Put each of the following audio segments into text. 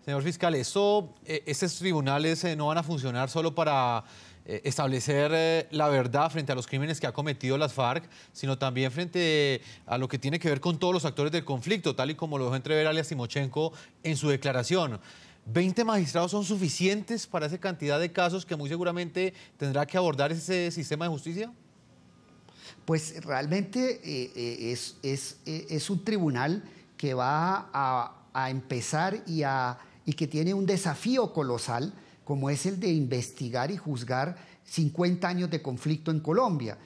Señor fiscal, estos tribunales no van a funcionar solo para establecer la verdad frente a los crímenes que ha cometido las FARC, sino también frente a lo que tiene que ver con todos los actores del conflicto, tal y como lo dejó entrever alias Timochenko en su declaración. ¿20 magistrados son suficientes para esa cantidad de casos que muy seguramente tendrá que abordar ese sistema de justicia? Pues realmente es un tribunal que va a empezar y que tiene un desafío colosal, como es el de investigar y juzgar 50 años de conflicto en Colombia.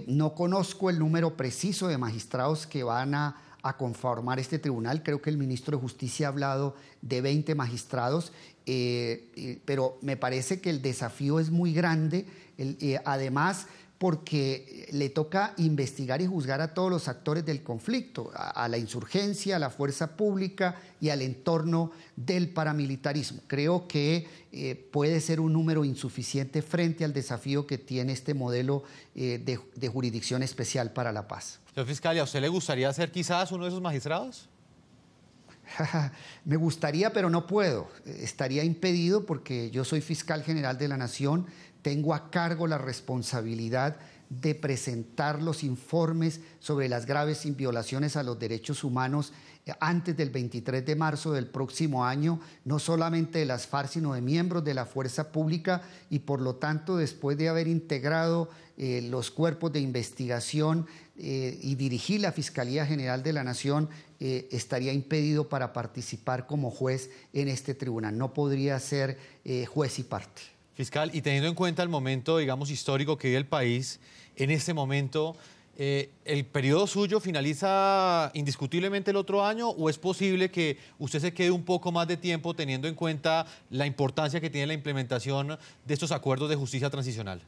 No conozco el número preciso de magistrados que van a conformar este tribunal. Creo que el ministro de Justicia ha hablado de 20 magistrados, pero me parece que el desafío es muy grande, además porque le toca investigar y juzgar a todos los actores del conflicto, a la insurgencia, a la fuerza pública y al entorno del paramilitarismo. Creo que puede ser un número insuficiente frente al desafío que tiene este modelo de jurisdicción especial para la paz. Señor fiscal, ¿y a usted le gustaría ser quizás uno de esos magistrados? Me gustaría, pero no puedo. Estaría impedido porque yo soy fiscal general de la Nación, tengo a cargo la responsabilidad de presentar los informes sobre las graves violaciones a los derechos humanos antes del 23 de marzo del próximo año, no solamente de las FARC, sino de miembros de la fuerza pública, y por lo tanto, después de haber integrado los cuerpos de investigación y dirigir la Fiscalía General de la Nación, estaría impedido para participar como juez en este tribunal. No podría ser juez y parte. Fiscal, y teniendo en cuenta el momento, digamos, histórico que vive el país, en este momento, ¿el periodo suyo finaliza indiscutiblemente el otro año o es posible que usted se quede un poco más de tiempo teniendo en cuenta la importancia que tiene la implementación de estos acuerdos de justicia transicional?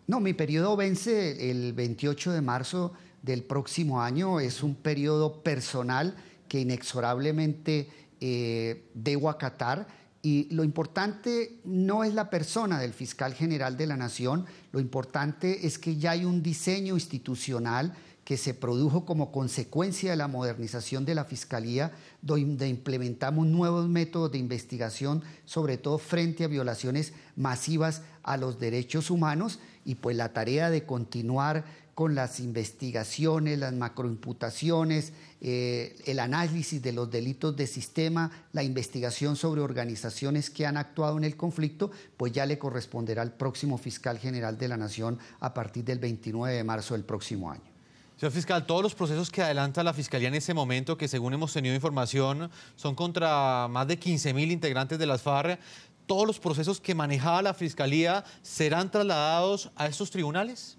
No, mi periodo vence el 28 de marzo del próximo año. Es un periodo personal que inexorablemente debo acatar. Y lo importante no es la persona del fiscal general de la Nación, lo importante es que ya hay un diseño institucional que se produjo como consecuencia de la modernización de la Fiscalía, donde implementamos nuevos métodos de investigación, sobre todo frente a violaciones masivas a los derechos humanos, y pues la tarea de continuar con las investigaciones, las macroimputaciones, el análisis de los delitos de sistema, la investigación sobre organizaciones que han actuado en el conflicto, pues ya le corresponderá al próximo fiscal general de la Nación a partir del 29 de marzo del próximo año. Señor fiscal, todos los procesos que adelanta la Fiscalía en este momento, que según hemos tenido información, son contra más de 15.000 integrantes de las FARC, ¿todos los procesos que manejaba la Fiscalía serán trasladados a estos tribunales?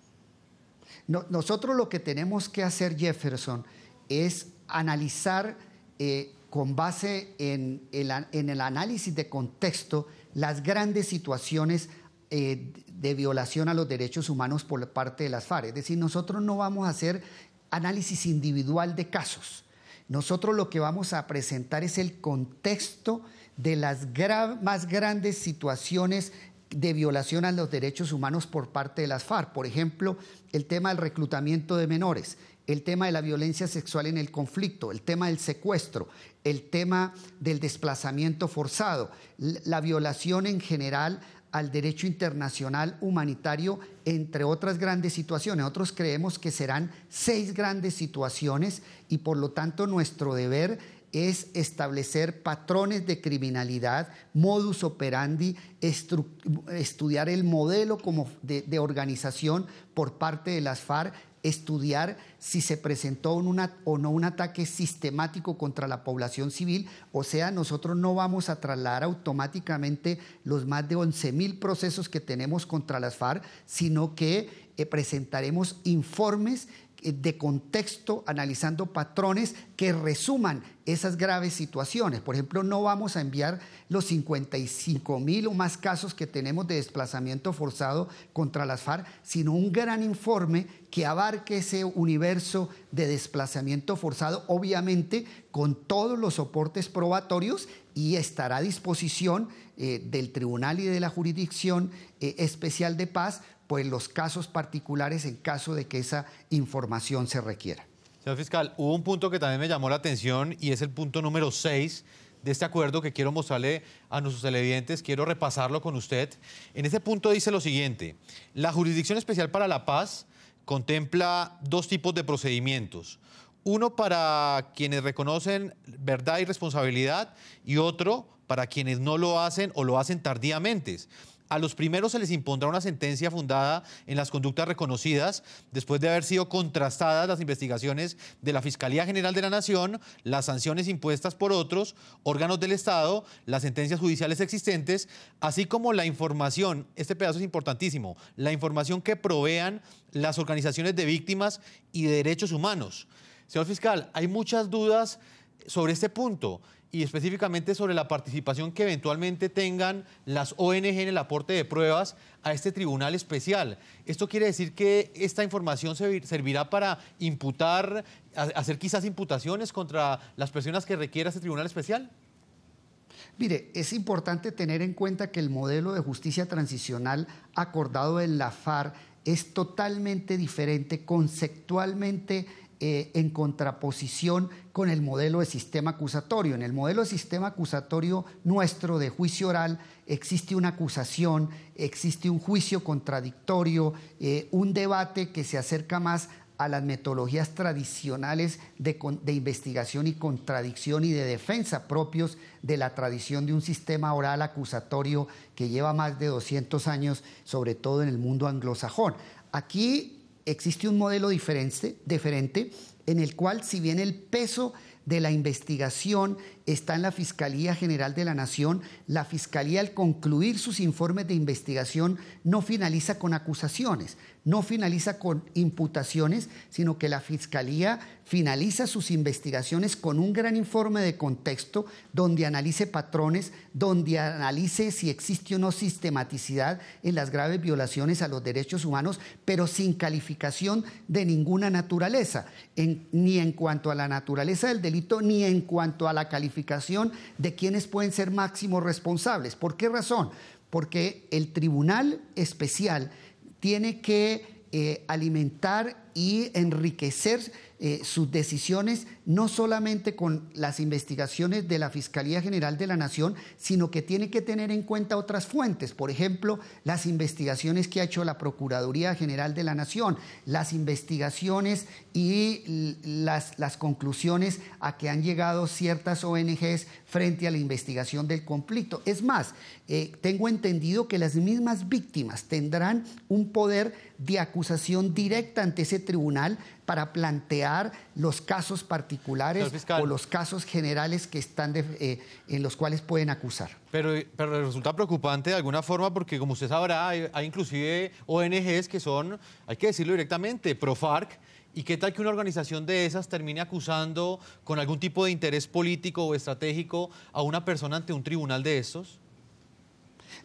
No, nosotros lo que tenemos que hacer, Jefferson, es analizar con base en el análisis de contexto las grandes situaciones de violación a los derechos humanos por parte de las FARC. Es decir, nosotros no vamos a hacer análisis individual de casos. Nosotros lo que vamos a presentar es el contexto de las más grandes situaciones de violación a los derechos humanos por parte de las FARC. Por ejemplo, el tema del reclutamiento de menores, el tema de la violencia sexual en el conflicto, el tema del secuestro, el tema del desplazamiento forzado, la violación en general al derecho internacional humanitario, entre otras grandes situaciones. Nosotros creemos que serán 6 grandes situaciones y por lo tanto nuestro deber es establecer patrones de criminalidad, modus operandi, estudiar el modelo de organización por parte de las FARC, estudiar si se presentó o no un ataque sistemático contra la población civil. O sea, nosotros no vamos a trasladar automáticamente los más de 11.000 procesos que tenemos contra las FARC, sino que presentaremos informes de contexto, analizando patrones que resuman esas graves situaciones. Por ejemplo, no vamos a enviar los 55.000 o más casos que tenemos de desplazamiento forzado contra las FARC, sino un gran informe que abarque ese universo de desplazamiento forzado, obviamente con todos los soportes probatorios, y estará a disposición del tribunal y de la jurisdicción especial de paz, pues los casos particulares en caso de que esa información se requiera. Señor fiscal, hubo un punto que también me llamó la atención y es el punto número 6 de este acuerdo que quiero mostrarle a nuestros televidentes, quiero repasarlo con usted. En ese punto dice lo siguiente: la Jurisdicción Especial para la Paz contempla dos tipos de procedimientos. Uno para quienes reconocen verdad y responsabilidad y otro para quienes no lo hacen o lo hacen tardíamente. A los primeros se les impondrá una sentencia fundada en las conductas reconocidas después de haber sido contrastadas las investigaciones de la Fiscalía General de la Nación, las sanciones impuestas por otros órganos del Estado, las sentencias judiciales existentes, así como la información, este pedazo es importantísimo, la información que provean las organizaciones de víctimas y de derechos humanos. Señor fiscal, hay muchas dudas sobre este punto y específicamente sobre la participación que eventualmente tengan las ONG en el aporte de pruebas a este tribunal especial. ¿Esto quiere decir que esta información servirá para imputar, hacer quizás imputaciones contra las personas que requiera este tribunal especial? Mire, es importante tener en cuenta que el modelo de justicia transicional acordado en la FARC es totalmente diferente conceptualmente, en contraposición con el modelo de sistema acusatorio. En el modelo de sistema acusatorio nuestro de juicio oral existe una acusación, existe un juicio contradictorio, un debate que se acerca más a las metodologías tradicionales de investigación y contradicción y de defensa propios de la tradición de un sistema oral acusatorio que lleva más de 200 años, sobre todo en el mundo anglosajón. Aquí existe un modelo diferente en el cual, si bien el peso de la investigación está en la Fiscalía General de la Nación, la Fiscalía, al concluir sus informes de investigación, no finaliza con acusaciones, no finaliza con imputaciones, sino que la Fiscalía finaliza sus investigaciones con un gran informe de contexto donde analice patrones, donde analice si existe o no sistematicidad en las graves violaciones a los derechos humanos, pero sin calificación de ninguna naturaleza, ni en cuanto a la naturaleza del delito, ni en cuanto a la calificación de quienes pueden ser máximos responsables. ¿Por qué razón? Porque el Tribunal Especial tiene que alimentar y enriquecer sus decisiones no solamente con las investigaciones de la Fiscalía General de la Nación, sino que tiene que tener en cuenta otras fuentes, por ejemplo, las investigaciones que ha hecho la Procuraduría General de la Nación, las investigaciones y las conclusiones a que han llegado ciertas ONGs frente a la investigación del conflicto. Es más, tengo entendido que las mismas víctimas tendrán un poder de acusación directa ante ese tribunal para plantear los casos particulares o los casos generales que están en los cuales pueden acusar. Pero resulta preocupante de alguna forma porque, como usted sabrá, hay inclusive ONGs que son, hay que decirlo directamente, pro-FARC. ¿Y qué tal que una organización de esas termine acusando con algún tipo de interés político o estratégico a una persona ante un tribunal de estos?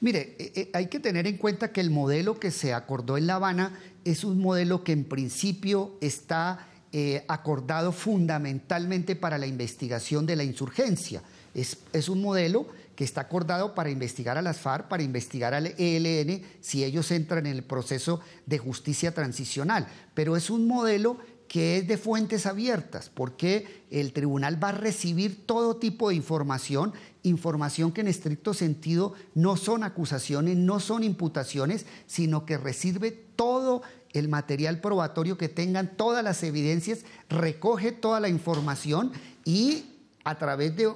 Mire, hay que tener en cuenta que el modelo que se acordó en La Habana es un modelo que en principio está acordado fundamentalmente para la investigación de la insurgencia. Es un modelo que está acordado para investigar a las FARC, para investigar al ELN, si ellos entran en el proceso de justicia transicional. Pero es un modelo que es de fuentes abiertas, porque el tribunal va a recibir todo tipo de información que en estricto sentido no son acusaciones, no son imputaciones, sino que recibe todo el material probatorio que tengan, todas las evidencias, recoge toda la información y a través de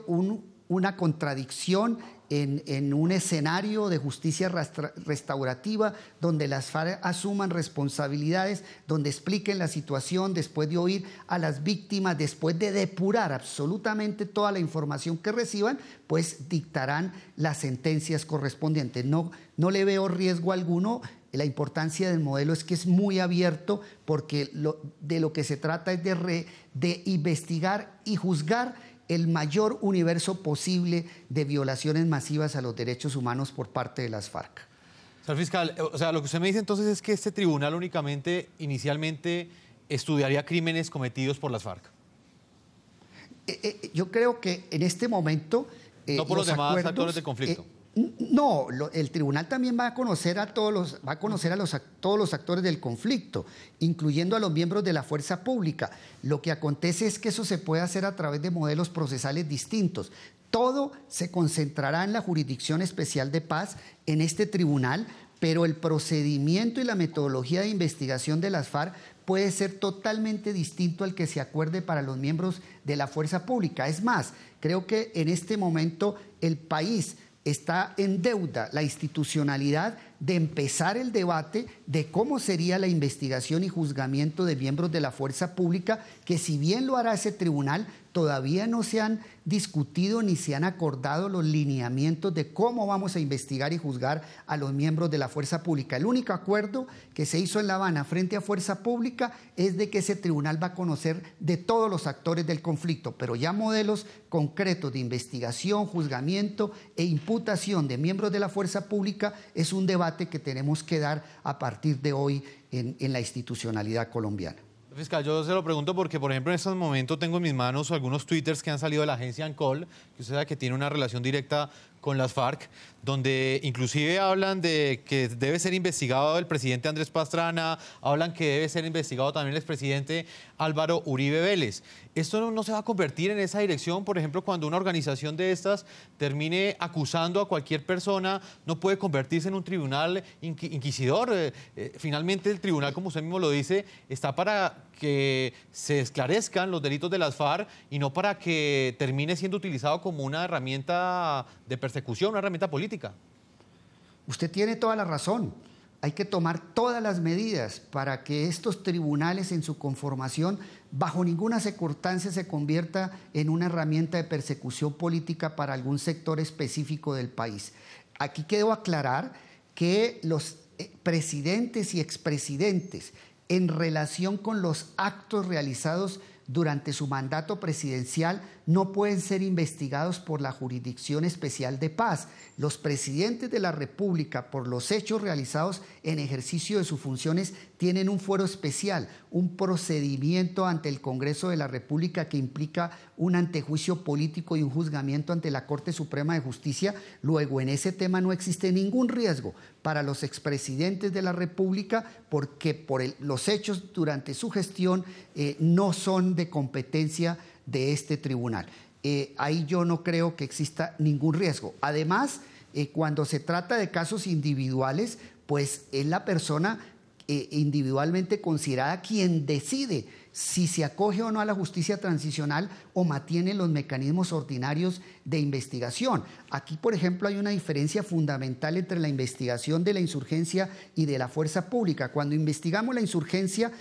una contradicción en un escenario de justicia restaurativa donde las FARC asuman responsabilidades, donde expliquen la situación después de oír a las víctimas, después de depurar absolutamente toda la información que reciban, pues dictarán las sentencias correspondientes. No le veo riesgo alguno. La importancia del modelo es que es muy abierto porque de lo que se trata es de investigar y juzgar el mayor universo posible de violaciones masivas a los derechos humanos por parte de las FARC. Señor fiscal, o sea, lo que usted me dice entonces es que este tribunal únicamente, inicialmente, estudiaría crímenes cometidos por las FARC. Yo creo que en este momento... no por los demás actores de conflicto. No, el tribunal también va a conocer a todos los actores del conflicto, incluyendo a los miembros de la fuerza pública. Lo que acontece es que eso se puede hacer a través de modelos procesales distintos. Todo se concentrará en la Jurisdicción Especial de Paz, en este tribunal, pero el procedimiento y la metodología de investigación de las FARC puede ser totalmente distinto al que se acuerde para los miembros de la fuerza pública. Es más, creo que en este momento el país está en deuda, la institucionalidad, de empezar el debate de cómo sería la investigación y juzgamiento de miembros de la fuerza pública, que si bien lo hará ese tribunal, todavía no se han discutido ni se han acordado los lineamientos de cómo vamos a investigar y juzgar a los miembros de la fuerza pública. El único acuerdo que se hizo en La Habana frente a fuerza pública es de que ese tribunal va a conocer de todos los actores del conflicto, pero ya modelos concretos de investigación, juzgamiento e imputación de miembros de la fuerza pública es un debate que tenemos que dar a partir de hoy en la institucionalidad colombiana. Fiscal, yo se lo pregunto porque, por ejemplo, en estos momentos tengo en mis manos algunos twitters que han salido de la agencia ANCOL, que usted sabe que tiene una relación directa con las FARC, donde inclusive hablan de que debe ser investigado el presidente Andrés Pastrana, hablan que debe ser investigado también el expresidente Álvaro Uribe Vélez. ¿Esto no se va a convertir en esa dirección? Por ejemplo, cuando una organización de estas termine acusando a cualquier persona, ¿no puede convertirse en un tribunal inquisidor? Finalmente el tribunal, como usted mismo lo dice, está para que se esclarezcan los delitos de las FARC y no para que termine siendo utilizado como una herramienta de persecución, una herramienta política. Usted tiene toda la razón. Hay que tomar todas las medidas para que estos tribunales en su conformación bajo ninguna circunstancia se convierta en una herramienta de persecución política para algún sector específico del país. Aquí quiero aclarar que los presidentes y expresidentes, en relación con los actos realizados durante su mandato presidencial, no pueden ser investigados por la Jurisdicción Especial de Paz. Los presidentes de la República, por los hechos realizados en ejercicio de sus funciones, tienen un fuero especial, un procedimiento ante el Congreso de la República que implica un antejuicio político y un juzgamiento ante la Corte Suprema de Justicia. Luego, en ese tema no existe ningún riesgo para los expresidentes de la República porque los hechos durante su gestión no son de competencia de este tribunal. Ahí yo no creo que exista ningún riesgo. Además, cuando se trata de casos individuales, pues es la persona individualmente considerada quien decide si se acoge o no a la justicia transicional o mantiene los mecanismos ordinarios de investigación. Aquí, por ejemplo, hay una diferencia fundamental entre la investigación de la insurgencia y de la fuerza pública. Cuando investigamos la insurgencia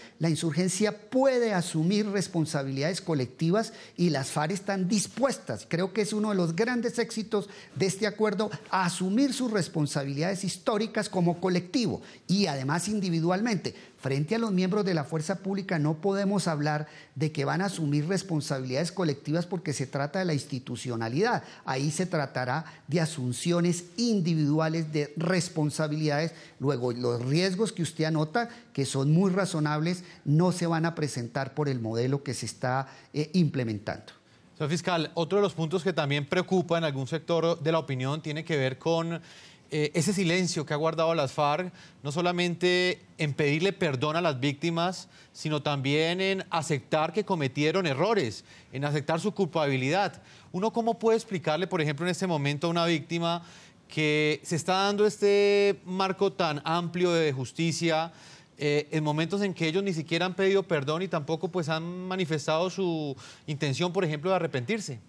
puede asumir responsabilidades colectivas y las FARC están dispuestas, creo que es uno de los grandes éxitos de este acuerdo, a asumir sus responsabilidades históricas como colectivo y además individualmente. Frente a los miembros de la fuerza pública no podemos hablar de que van a asumir responsabilidades colectivas porque se trata de la institucionalidad. Ahí se tratará de asunciones individuales de responsabilidades. Luego, los riesgos que usted anota, que son muy razonables, no se van a presentar por el modelo que se está implementando. Señor fiscal, otro de los puntos que también preocupa en algún sector de la opinión tiene que ver con ese silencio que ha guardado las FARC, no solamente en pedirle perdón a las víctimas, sino también en aceptar que cometieron errores, en aceptar su culpabilidad. ¿Uno cómo puede explicarle, por ejemplo, en este momento a una víctima que se está dando este marco tan amplio de justicia en momentos en que ellos ni siquiera han pedido perdón y tampoco pues han manifestado su intención, por ejemplo, de arrepentirse?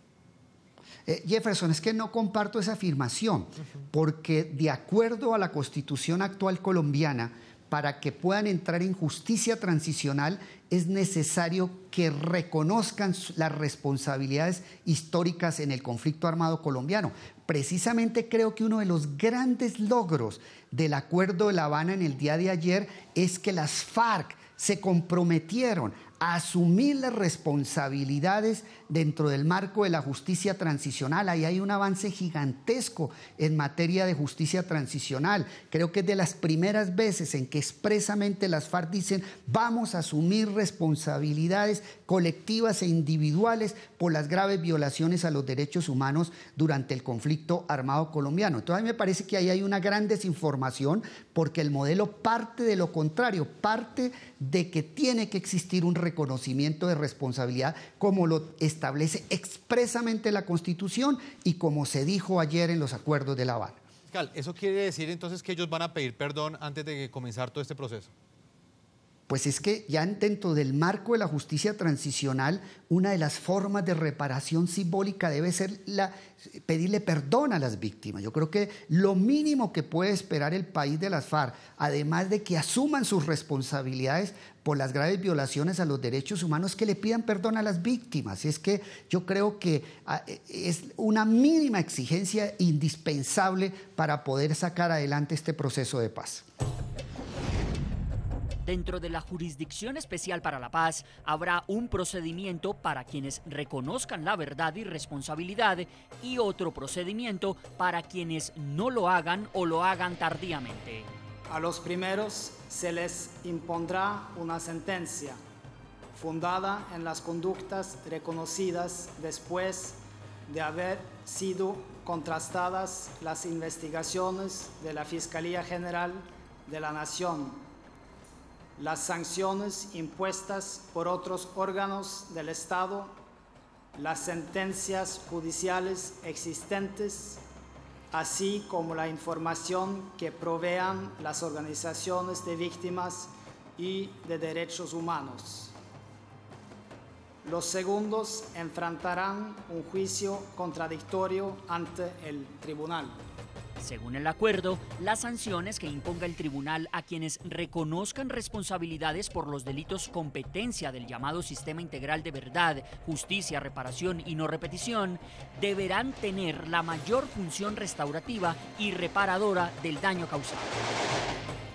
Jefferson, es que no comparto esa afirmación, porque de acuerdo a la Constitución actual colombiana, para que puedan entrar en justicia transicional es necesario que reconozcan las responsabilidades históricas en el conflicto armado colombiano. Precisamente creo que uno de los grandes logros del Acuerdo de La Habana en el día de ayer es que las FARC se comprometieron a asumir las responsabilidades dentro del marco de la justicia transicional. Ahí hay un avance gigantesco en materia de justicia transicional. Creo que es de las primeras veces en que expresamente las FARC dicen vamos a asumir responsabilidades colectivas e individuales por las graves violaciones a los derechos humanos durante el conflicto armado colombiano. Entonces a mí me parece que ahí hay una gran desinformación porque el modelo parte de lo contrario, parte de que tiene que existir un reconocimiento reconocimiento de responsabilidad como lo establece expresamente la Constitución y como se dijo ayer en los acuerdos de La Habana. Fiscal, ¿eso quiere decir entonces que ellos van a pedir perdón antes de comenzar todo este proceso? Pues es que ya dentro del marco de la justicia transicional, una de las formas de reparación simbólica debe ser pedirle perdón a las víctimas. Yo creo que lo mínimo que puede esperar el país de las FARC, además de que asuman sus responsabilidades por las graves violaciones a los derechos humanos, es que le pidan perdón a las víctimas. Y es que yo creo que es una mínima exigencia indispensable para poder sacar adelante este proceso de paz. Dentro de la Jurisdicción Especial para la Paz habrá un procedimiento para quienes reconozcan la verdad y responsabilidad y otro procedimiento para quienes no lo hagan o lo hagan tardíamente. A los primeros se les impondrá una sentencia fundada en las conductas reconocidas después de haber sido contrastadas las investigaciones de la Fiscalía General de la Nación, las sanciones impuestas por otros órganos del Estado, las sentencias judiciales existentes, así como la información que provean las organizaciones de víctimas y de derechos humanos. Los segundos enfrentarán un juicio contradictorio ante el tribunal. Según el acuerdo, las sanciones que imponga el tribunal a quienes reconozcan responsabilidades por los delitos competencia del llamado Sistema Integral de Verdad, Justicia, Reparación y No Repetición deberán tener la mayor función restaurativa y reparadora del daño causado.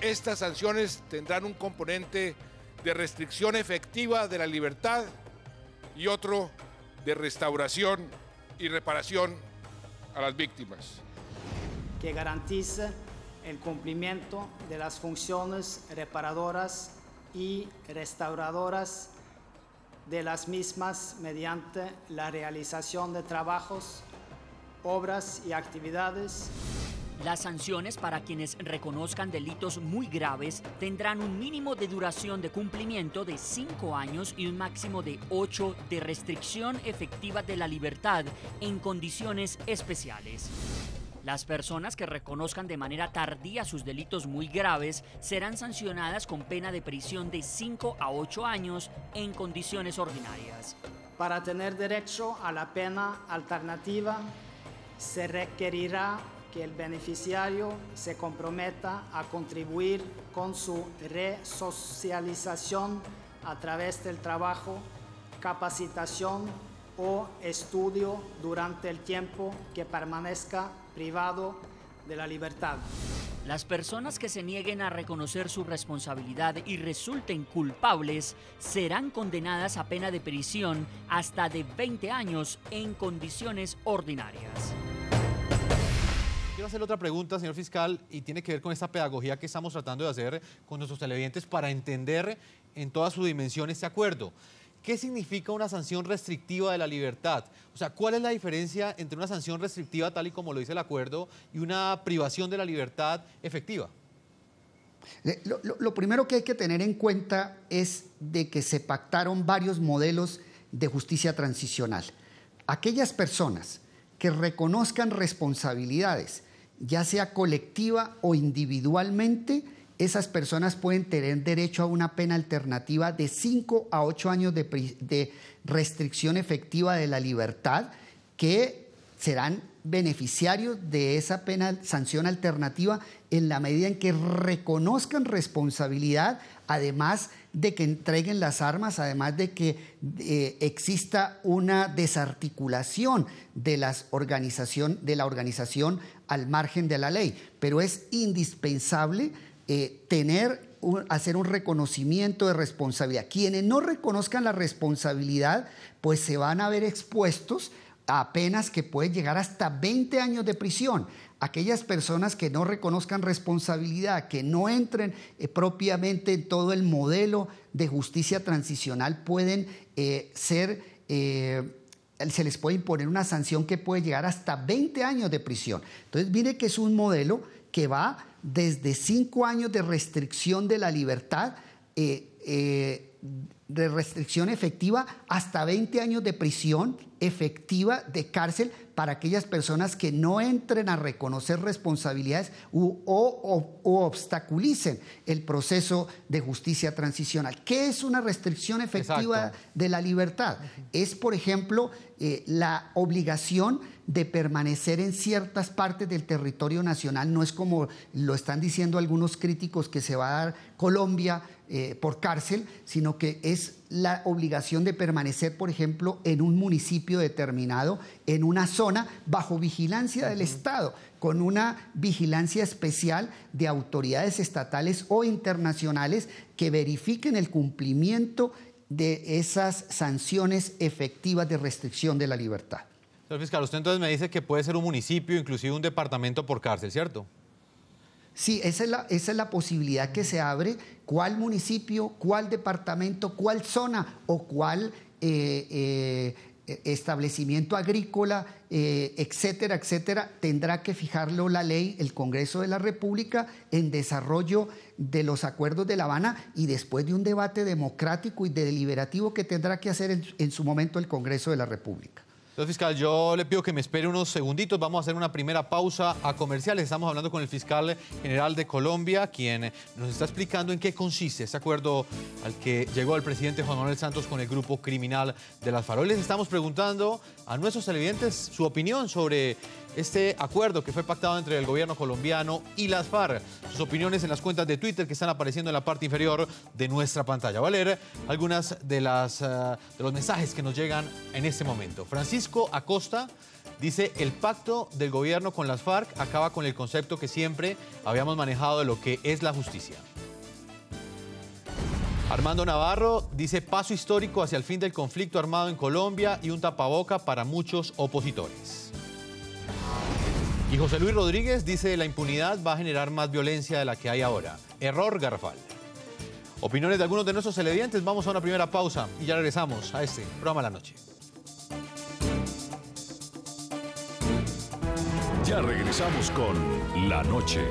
Estas sanciones tendrán un componente de restricción efectiva de la libertad y otro de restauración y reparación a las víctimas, que garantice el cumplimiento de las funciones reparadoras y restauradoras de las mismas mediante la realización de trabajos, obras y actividades. Las sanciones para quienes reconozcan delitos muy graves tendrán un mínimo de duración de cumplimiento de 5 años y un máximo de 8 de restricción efectiva de la libertad en condiciones especiales. Las personas que reconozcan de manera tardía sus delitos muy graves serán sancionadas con pena de prisión de 5 a 8 años en condiciones ordinarias. Para tener derecho a la pena alternativa, se requerirá que el beneficiario se comprometa a contribuir con su resocialización a través del trabajo, capacitación o estudio durante el tiempo que permanezca privado de la libertad. Las personas que se nieguen a reconocer su responsabilidad y resulten culpables serán condenadas a pena de prisión hasta de 20 años en condiciones ordinarias. Quiero hacerle otra pregunta, señor fiscal, y tiene que ver con esta pedagogía que estamos tratando de hacer con nuestros televidentes para entender en toda su dimensión este acuerdo. ¿Qué significa una sanción restrictiva de la libertad? O sea, ¿cuál es la diferencia entre una sanción restrictiva, tal y como lo dice el acuerdo, y una privación de la libertad efectiva? Lo primero que hay que tener en cuenta es de que se pactaron varios modelos de justicia transicional. Aquellas personas que reconozcan responsabilidades, ya sea colectiva o individualmente, esas personas pueden tener derecho a una pena alternativa de 5 a 8 años de restricción efectiva de la libertad, que serán beneficiarios de esa sanción alternativa en la medida en que reconozcan responsabilidad, además de que entreguen las armas, además de que exista una desarticulación de la organización al margen de la ley. Pero es indispensable hacer un reconocimiento de responsabilidad. Quienes no reconozcan la responsabilidad, pues se van a ver expuestos a penas que pueden llegar hasta 20 años de prisión. Aquellas personas que no reconozcan responsabilidad, que no entren propiamente en todo el modelo de justicia transicional, pueden se les puede imponer una sanción que puede llegar hasta 20 años de prisión. Entonces, mire que es un modelo que va desde 5 años de restricción de la libertad de restricción efectiva hasta 20 años de prisión efectiva de cárcel para aquellas personas que no entren a reconocer responsabilidades o obstaculicen el proceso de justicia transicional. ¿Qué es una restricción efectiva de la libertad? Es, por ejemplo, la obligación de permanecer en ciertas partes del territorio nacional. No es como lo están diciendo algunos críticos que se va a dar Colombia por cárcel, sino que es la obligación de permanecer, por ejemplo, en un municipio determinado, en una zona bajo vigilancia del Estado, con una vigilancia especial de autoridades estatales o internacionales que verifiquen el cumplimiento de esas sanciones efectivas de restricción de la libertad. Señor fiscal, usted entonces me dice que puede ser un municipio, inclusive un departamento por cárcel, ¿cierto? Sí, esa es la posibilidad que se abre. ¿Cuál municipio, cuál departamento, cuál zona o cuál establecimiento agrícola, etcétera, etcétera, tendrá que fijarlo la ley, el Congreso de la República, en desarrollo de los acuerdos de La Habana y después de un debate democrático y deliberativo que tendrá que hacer en su momento el Congreso de la República? Señor fiscal, yo le pido que me espere unos segunditos. Vamos a hacer una primera pausa a comerciales. Estamos hablando con el fiscal general de Colombia, quien nos está explicando en qué consiste ese acuerdo al que llegó el presidente Juan Manuel Santos con el grupo criminal de las FARC. Hoy les estamos preguntando a nuestros televidentes su opinión sobre este acuerdo que fue pactado entre el gobierno colombiano y las FARC. Sus opiniones en las cuentas de Twitter que están apareciendo en la parte inferior de nuestra pantalla. Voy a leer algunas de los mensajes que nos llegan en este momento. Francisco Acosta dice: el pacto del gobierno con las FARC acaba con el concepto que siempre habíamos manejado de lo que es la justicia. Armando Navarro dice: paso histórico hacia el fin del conflicto armado en Colombia y un tapaboca para muchos opositores. Y José Luis Rodríguez dice: la impunidad va a generar más violencia de la que hay ahora. Error garrafal. Opiniones de algunos de nuestros televidentes. Vamos a una primera pausa y ya regresamos a este programa La Noche. Ya regresamos con La Noche.